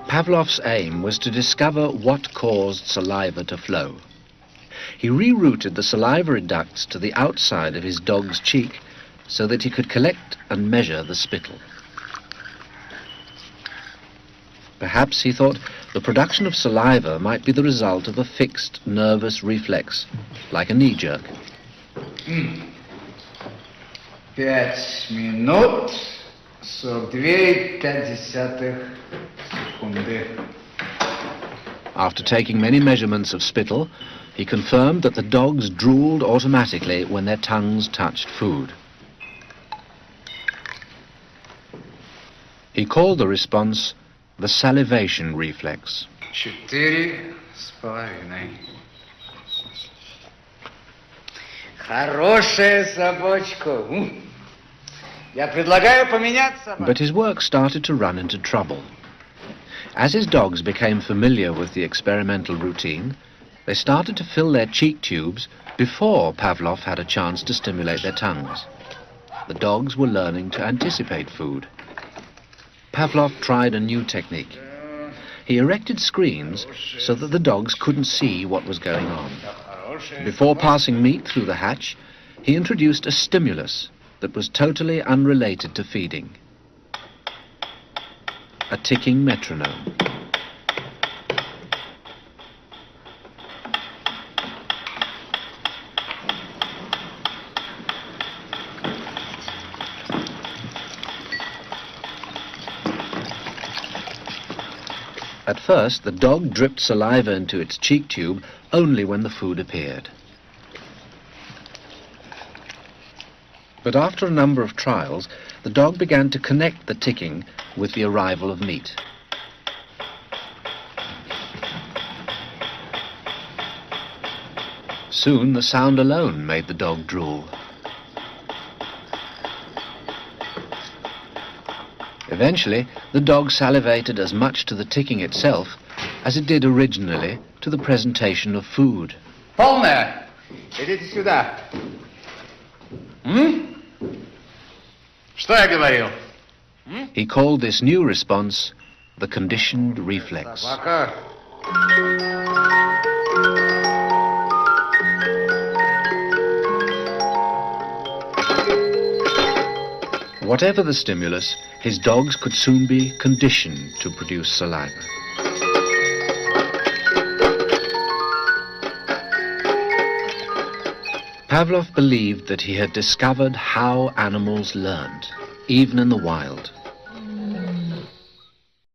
Pavlov's aim was to discover what caused saliva to flow. He rerouted the salivary ducts to the outside of his dog's cheek so that he could collect and measure the spittle. Perhaps, he thought, the production of saliva might be the result of a fixed nervous reflex, like a knee jerk. 5 минут 42,5 секунды. After taking many measurements of spittle, he confirmed that the dogs drooled automatically when their tongues touched food. He called the response the salivation reflex. 4,5. Хорошая собачка. Я предлагаю поменять собаку. But his work started to run into trouble. As his dogs became familiar with the experimental routine, they started to fill their cheek tubes before Pavlov had a chance to stimulate their tongues. The dogs were learning to anticipate food. Pavlov tried a new technique. He erected screens so that the dogs couldn't see what was going on. Before passing meat through the hatch, he introduced a stimulus that was totally unrelated to feeding. A ticking metronome. At first, the dog dripped saliva into its cheek tube only when the food appeared. But after a number of trials, the dog began to connect the ticking with the arrival of meat. Soon, the sound alone made the dog drool. Eventually, the dog salivated as much to the ticking itself as it did originally to the presentation of food. Полная. Идите сюда. Что я говорил? He called this new response the conditioned reflex. Собака. Whatever the stimulus, his dogs could soon be conditioned to produce saliva. Pavlov believed that he had discovered how animals learned, even in the wild.